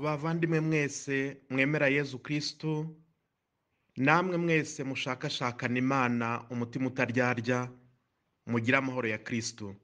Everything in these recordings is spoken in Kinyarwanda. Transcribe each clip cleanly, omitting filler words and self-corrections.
Bavandimwe mwese mwemera Yezu Kristo, namwe mwese mushakashakana Imana umutima utaryarya, mugire amahoro ya Kristo.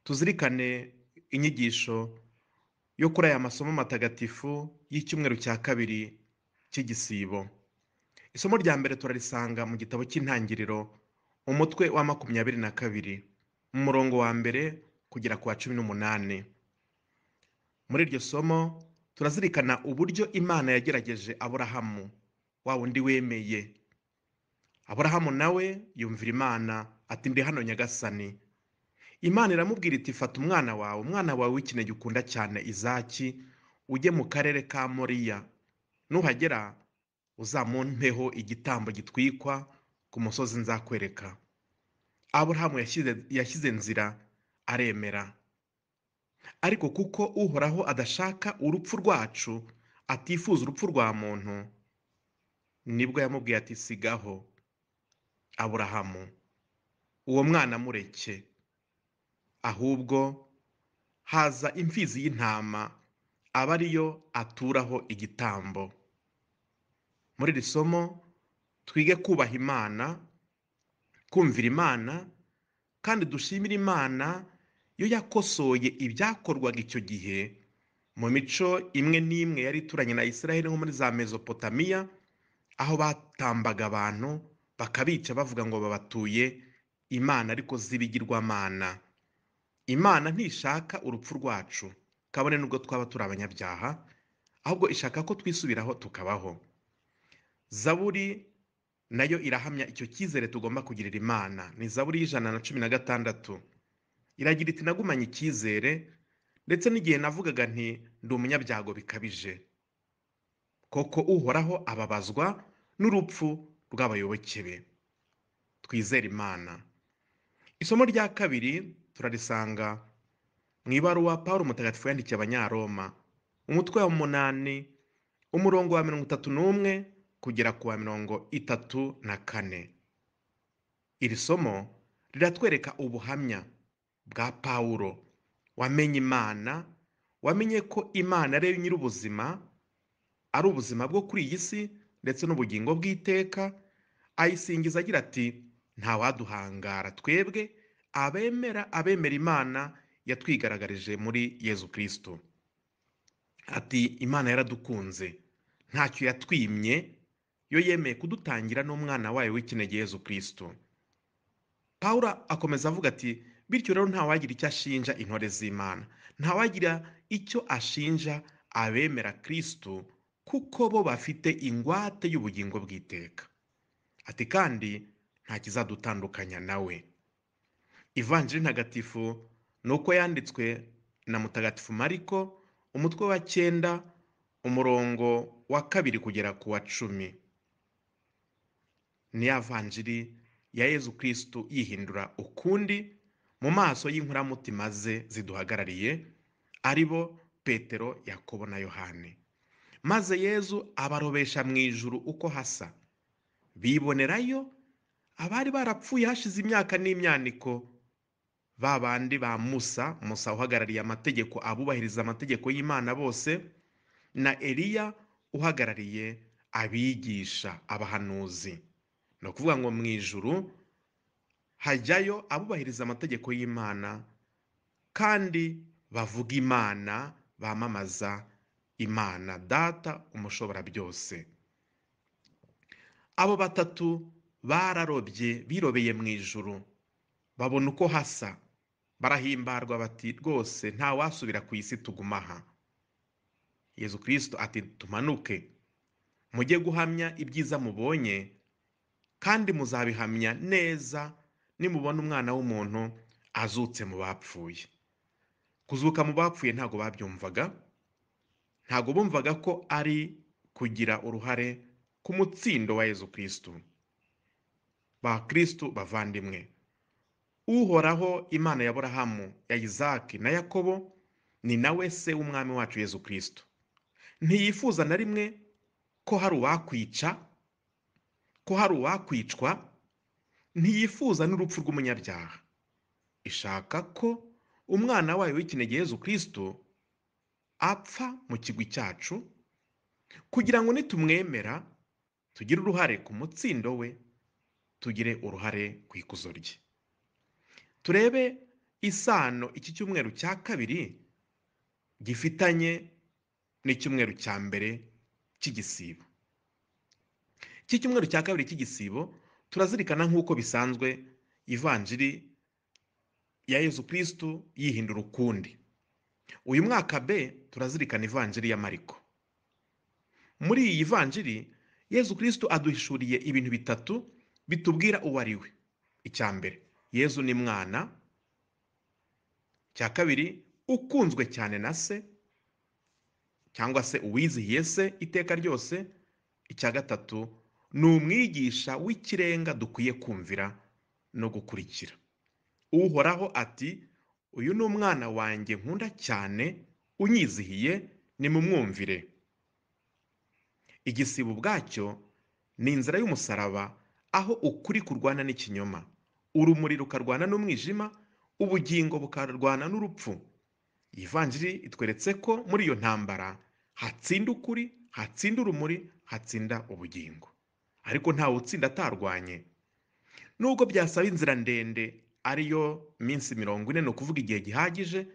Tuzirikane inyigisho yo kuri aya masomo matagatifu y'icyumweru cya kabiri cy'igisibo. Isomo rya mbere turarisanga mu gitabo cy'Intangiriro, umutwe wa 22, mu murongo wa mbere kugera ku wa 18. Muri iryo somo turazirikana uburyo Imana yagerageje Aburahamu, wa wundi wemeye. Aburahamu nawe yumvira Imana ati ndi hano Nyagasani. Imana iramubwira iti fata umwana wawe w'ikinege ukunda cyane Izaki, ujye mu karere ka Moriya. Nuhagera uzamumpeho igitambo gitwikwa ku musozi nzakwereka. Aburahamu yashyize nzira aremera. Ariko kuko Uhoraho adashaka urupfu rwacu, atifuza urupfu rwa muntu, nibwo yamubwiye ati sigaho Aburahamu, uwo mwana mureke, ahubwo haza imfizi y'intama aba ariyo aturaho igitambo. Muri iri somo twige kubaha Imana, kumvira Imana, kandi dushimire Imana yo yakosoye ibyakorwaga icyo gihe mu mico imwe n'imwe yari ituranye na Isiraheli, nko muri za Mesopotamiya, aho batambaga abantu bakabica bavuga ngo babatuye Imana ariko z'ibigirwamana. Imana ntishaka urupfu rwacu kabone nubwo twaba turi abanyabyaha, ahubwo ishaka ko twisubiraho tukabaho. Zaburi nayo irahamya icyo cyizere tugomba kugirira Imana. Ni Zaburi y'116. Iragira iti nagumanye icyizere ndetse n'igihe navugaga nti ndi umunyabyago bikabije. Koko Uhoraho ababazwa n'urupfu rw'abayoboke be. Twizere Imana. Isomo rya kabiri turarisanga mu ibaruwa Pawulo Mutagatifu yandikiye Abanyaroma, umutwe wa 8, umurongo wa 31 kugera ku wa 34. Iri somo riratwereka ubuhamya bwa Pawulo wamenye Imana, wamenye ko Imana ari nyir'ubuzima, ari ubuzima bwo kuri iyi si ndetse n'ubugingo bw'iteka. Ayisingiza agira ati ntawaduhangara twebwe abemera Imana yatwigaragarije muri Yezu Kristo. Ati Imana yaradukunze, ntacyo yatwimye, yo yemeye kudutangira n'umwana wayo w'ikinege Yezu Kristo. Pawulo akomeza avuga ati bityo rero ntawagira icyo ashinja intore z'Imana, ntawagira icyo ashinja abemera Kristo, kuko bo bafite ingwate y'ubugingo bw'iteka. Ati kandi nta kizadutandukanya nawe. Ivanjiri ntagatifu nuko yanditswe na Mutagatifu Mariko, umutwe wa 9, umurongo wa 2 kugera ku wa 10. Ni Ivanjiri ya Yezu Kristo yihindura ukundi mu maso y'inkoramutima ze ziduhagarariye, ari bo Petero, Yakobo na Yohane. Maze Yezu abarobesha mu ijuru uko hasa. Bibonerayo abari barapfuye hashize imyaka n'imyaniko, ba bandi ba Musa uhagarariye amategeko, abubahiriza amategeko y'Imana bose, na Eliya uhagarariye abigisha, abahanuzi. Ni ukuvuga ngo mu ijuru hajyayo abubahiriza amategeko y'Imana kandi bavuga Imana, bamamaza Imana Data umushobora byose. Abo batatu bararobye, birobeye mu ijuru, babona uko hasa, barahimbarwa bati rwose nta wasubira ku isi, tugumaha. Yezu Kristo ati tumanuke mujye guhamya ibyiza mubonye, kandi muzabihamya neza nimubona umwana w'umuntu azutse mu bapfuye. Kuzuka mu bapfuye ntago babyumvaga, ntago bumvaga ko ari kugira uruhare ku mutsindo wa Yezu Kristo. Ba Kristo bavandimwe, Uhoraho Imana ya Aburahamu, ya Izaki na Yakobo, ni nawe se w'umwami wacu Yezu Kristo. Ntiyifuza na rimwe ko hari uwakwica, ko hari uwakwicwa, ntiyifuza n'urupfu rw'umunyabyaha. Ishaka ko umwana wayo w'ikinege Yezu Kristo apfa mu kigwi cyacu kugira ngo nitumwemera tugire uruhare ku mutsindo we, tugire uruhare ku ikuzo rye. Turebe isano iki cyumweru cya kabiri gifitanye n'icyumweru cya mbere cy'igisibo. Iki cyumweru cya kabiri cy'igisibo turazirikana nk'uko bisanzwe ivanjiri ya Yezu Kristo yihindura ukundi. Uyu mwaka B turazirikana ivanjiri ya Mariko. Muri iyi vanjiri Yezu Kristo aduhishuriye ibintu bitatu bitubwira uwo ari we. Icya mbere, Yezu ni mwana. Icya kabiri, ukunzwe cyane na se cyangwa se uwizihiye se iteka ryose. Icya gatatu, ni umwigisha w'ikirenga dukwiye kumvira no gukurikira. Uhoraho ati, uyu ni umwana wanjye nkunda cyane, unyizihiye, nimumwumvire. Igisibo ubwacyo ni inzira y'umusaraba, aho ukuri kurwana n'ikinyoma, urumuri rukarwana n'umwijima, ubugingo bukarwana n'urupfu. Iyi vanjiri itweretse ko muri iyo ntambara hatsinda ukuri, hatsinda urumuri, hatsinda ubugingo. Ariko ntawe utsinda atarwanye. Nubwo byasaba inzira ndende, ariyo minsi 40, ni ukuvuga igihe gihagije,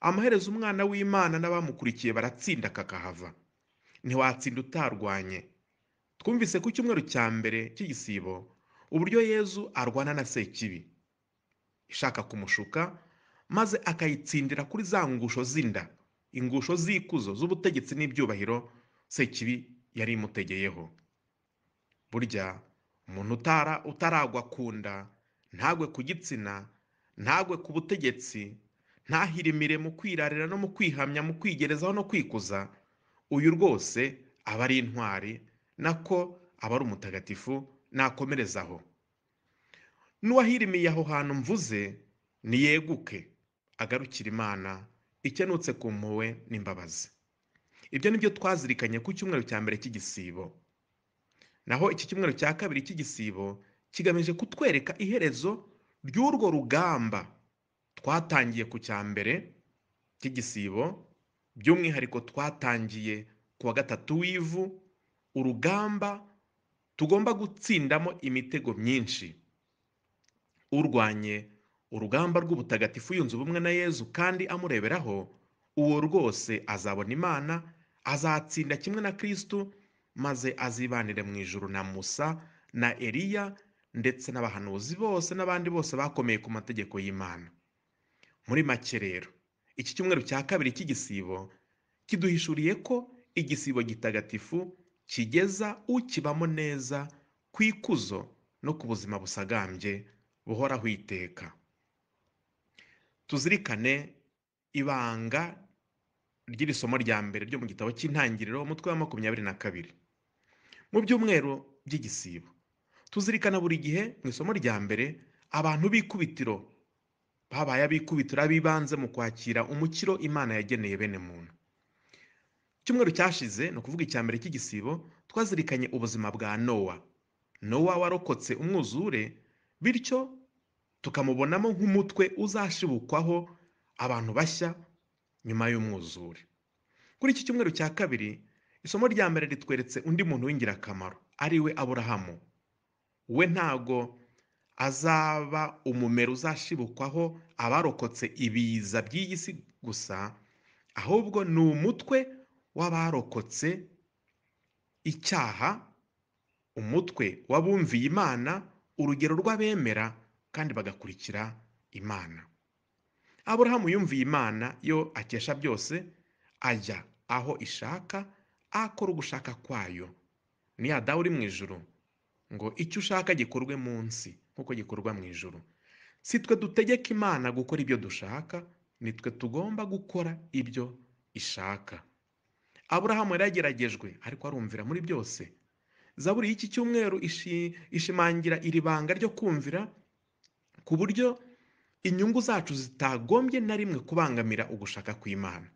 amaherezo umwana w'Imana n'abamukurikiye baratsinda kakahava. Ntiwatsinda utarwanye. Twumvise ku cyumweru cya mbere cy'igisibo uburyo Yezu arwana na Sekibi ishaka kumushuka, maze akayitsindira kuri za ngusho z'inda, ingusho z'ikuzo z'ubutegetsi n'ibyubahiro Sekibi yari imutegeyeho. Burya umuntu utaragwa ku nda, ntagwe ku gitsina, ntagwe ku butegetsi, ntahirimire mu kwirarira no mu kwihamya, mu kwigerezaho no kwikuza, uyu rwose aba ari intwari, nako aba ari umutagatifu, nakomerezaho. N'uwahirimiye aho hantu mvuze niyeguke, agarukira Imana ikenutse ku mpuhwe n'imbabazi. Ibyo nibyo twazirikanye ku cyumweru cya mbere cy'igisibo. Naho iki cyumweru cya kabiri cy'igisibo kigamije kutwereka iherezo ry'urwo rugamba twatangiye ku cya mbere cy'igisibo, by'umwihariko twatangiye ku wa gatatu w'ivu, urugamba tugomba gutsindamo imitego myinshi. Urwanye urugamba rw'ubutagatifu yunze ubumwe na Yezu kandi amureberaho, uwo rwose azabona Imana, azatsinda kimwe na Kristo, maze azibanire mu ijuru na Musa na Eliya ndetse n'abahanuzi bose n'abandi bose bakomeye ku mategeko y'Imana. Muri make rero, iki cyumweru cya kabiri cy'igisibo kiduhishuriye ko igisibo gitagatifu kigeza ukibamo neza ku ikuzo no ku buzima busagambye buhoraho iteka. Tuzirikane ibanga ry'iri somo rya mbere ryo mu gitabo cy'Intangiriro, umutwe wa 22. Mu byumweru by'igisibo tuzirikana buri gihe mu isomo rya mbere abantu b'ikubitiro, babaye ab'ikubitiro, ab'ibanze mu kwakira umukiro Imana yageneye bene muntu. Icyumweru cyashize, ni ukuvuga icya mbere cy'igisibo, twazirikanye ubuzima bwa Nowa warokotse umwuzure, bityo tukamubonamo nk'umutwe uzashibukwaho abantu bashya nyuma y'umwuzure. Kuri iki cyumweru cya kabiri, isomo rya mbere ritweretse undi muntu w'ingirakamaro, ari we Aburahamu. We ntago azaba umumero uzashibukwaho abarokotse ibiza by'iyi si gusa, ahubwo ni umutwe w'abarokotse icyaha, umutwe w'abumviye Imana, urugero rw'abemera kandi bagakurikira Imana. Aburahamu yumviye Imana yo akesha byose, ajya aho ishaka, akora ugushaka kwayo. Ni ya dawe uri mu ijuru ngo icyo ushaka gikorwe munsi nk'uko gikorwa mu ijuru. Si twe dutegeka Imana gukora ibyo dushaka, ni twe tugomba gukora ibyo ishaka. Aburahamu yarageragejwe ariko arumvira muri byose. Zaburi y'iki cyumweru ishimangira iri banga ryo kumvira, ku buryo inyungu zacu zitagombye na rimwe kubangamira ugushaka kw'Imana.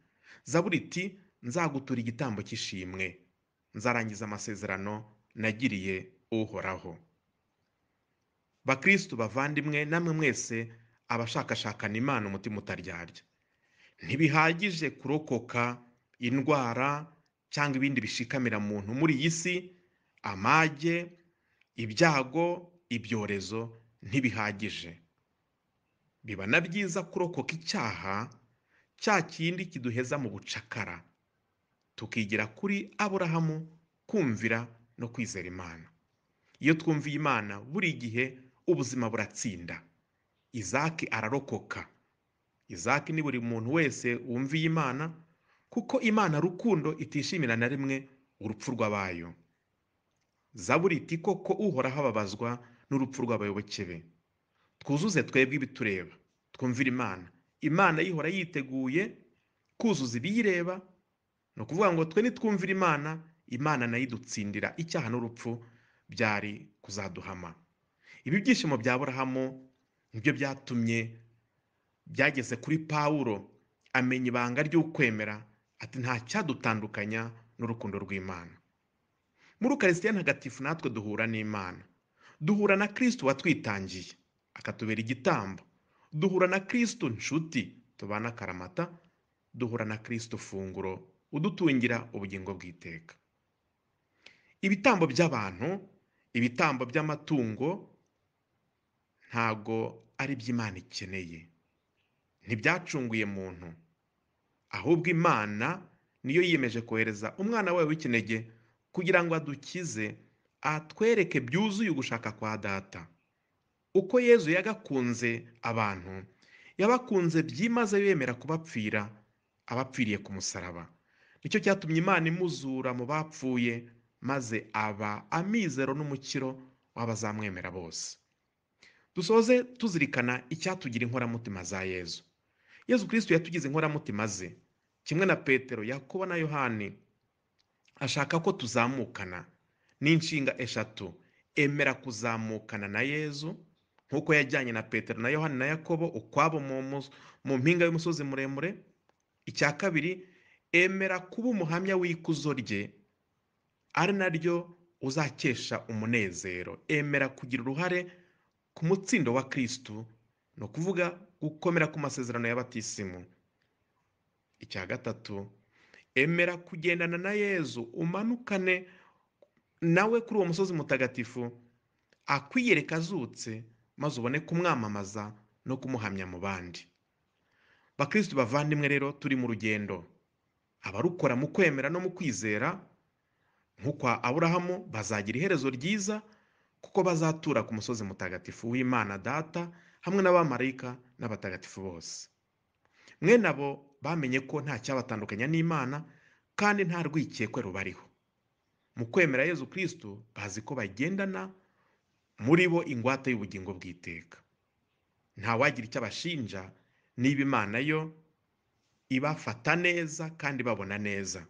Zaburi iti, nzagutura igitambo cy'ishimwe, nzarangiza amasezerano nagiriye Uhoraho. Bakristo bavandimwe, namwe mwese abashakashakana Imana umutima utaryarya, ntibihagije kurokoka indwara cyangwa ibindi bishikamira muntu muri iyi si, amage, ibyago, ibyorezo ntibihagije. Biba na byiza kurokoka icyaha, cya kindi kiduheza mu bucakara, tukigira kuri Aburahamu, kumvira no kwizera Imana. Iyo twumviye Imana buri gihe ubuzima buratsinda. Izaki ararokoka. Izaki ni buri muntu wese wumviye Imana, kuko Imana rukundo itishimira na rimwe urupfu rw'abayo. Zaburi iti koko uhoraho ababazwa n'urupfu rw'abayoboke be. Twuzuze twebwe ibitureba, twumvire Imana. Imana yihora yiteguye kuzuza ibiyireba, ni ukuvuga ngo twe nitwumvira Imana, Imana nayo idutsindira icyaha n'urupfu byari kuzaduhama. Ibi byishimo bya Aburahamu nibyo byatumye byageze kuri Pawulo amenya ibanga ry'ukwemera, ati nta cyadutandukanya n'urukundo rw'Imana. Muri Ukarisitiya ntagatifu natwe duhura n'Imana. Duhura na Kristo watwitangiye akatubera igitambo. Duhura na Kristo nshuti tubana akaramata. Duhura na Kristo funguro udutungira ubugingo bw'iteka. Ibitambo by'abantu, ibitambo by'amatungo ntago ari iby'Imana ikeneye. Ntibyacunguye muntu. Ahubwo Imana niyo yiyemeje kohereza umwana wawe w'ikinege kugira ngo adukize, atwereke byuzuye ugushaka kwa Data. Uko Yezu yagakunze abantu, yabakunze byimaze yemera kubapfira, abapfiriye ku musaraba. Nicyo cyatumye Imana imuzura mu bapfuye, maze aba amizero n'umukiro w'abazamwemera bose. Dusoze tuzirikana icyatugira inkoramutima za Yezu. Yezu Kristo yatugize inkoramutima ze, kimwe na Petero, Yakobo na Yohani. Ashaka ko tuzamukana n'inshinga eshatu: emera kuzamukana na Yezu nk'uko yajyanye na Petero na Yohani na Yakobo ukwabo mu mpinga y'umusozi muremure. Icya kabiri, emera kuba umuhamya w'ikuzo rye, ari naryo uzakesha umunezero. Emera kugira uruhare ku mutsindo wa Kristo, no kuvuga gukomera ku masezerano y'abatisimu. Icya gatatu, emera kugendana na Yezu, umanukane nawe kuri uwo musozi mutagatifu, akwiyereka azutse, maze ubone kumwamamaza no kumuhamya mu bandi. Bakristo bavandimwe rero, turi mu rugendo. Abarukora mu kwemera no mu kwizera nk'ukwa Aburahamu bazagira iherezo ryiza, kuko bazatura ku musozi mutagatifu w'Imana Data hamwe n'abamarayika n'abatagatifu bose. Mwene abo bamenye ko nta cyabatandukanya n'Imana, kandi nta rwikekwe rubariho. Mu kwemera Yezu Kristo bazi ko bagendana muri bo ingwate y'ubugingo bw'iteka. Nta wagira icyo abashinja niba Imana yo ibafata neza kandi babona neza.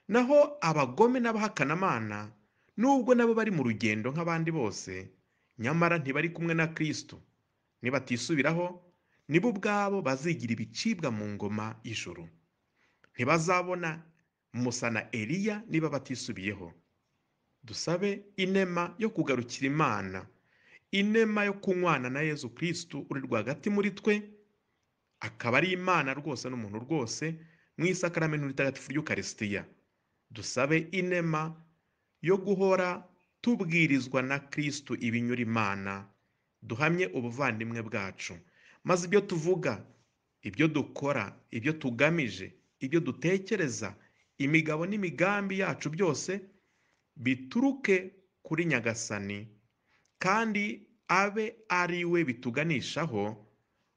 Naho abagome n'abahakanamana, nubwo nabo bari mu rugendo nk'abandi bose, nyamara ntibari kumwe na Kristo. Nibatisubiraho, nibo ubwabo bazigira ibicibwa mu ngoma y'ijuru. Ntibazabona Musa na Eliya niba batisubiyeho. Dusabe inema yo kugarukira Imana, inema yo kunywana na Yezu Kristo uri rwagati muri twe, akaba ari Imana rwose n'umuntu rwose, mu isakaramentu ritagatifu ry'Ukarisitiya. Dusabe inema yo guhora tubwirizwa na Kristo ibinyura Imana, duhamye ubuvandimwe bwacu, maze ibyo tuvuga, ibyo dukora, ibyo tugamije, ibyo dutekereza, imigabo n'imigambi yacu byose bituruke kuri Nyagasani, kandi abe ari we bituganishaho,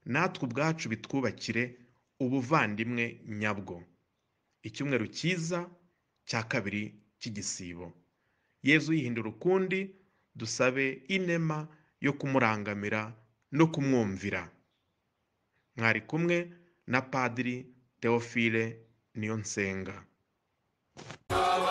natwe ubwacu bitwubakire ubuvandimwe nyabwo. Icyumweru cyiza cya kabiri cy'igisibo. Yezu yihindura ukundi, dusabe inema yo kumurangamira no kumwumvira. Mwari kumwe na Padiri Theophile Niyonsenga. Wow.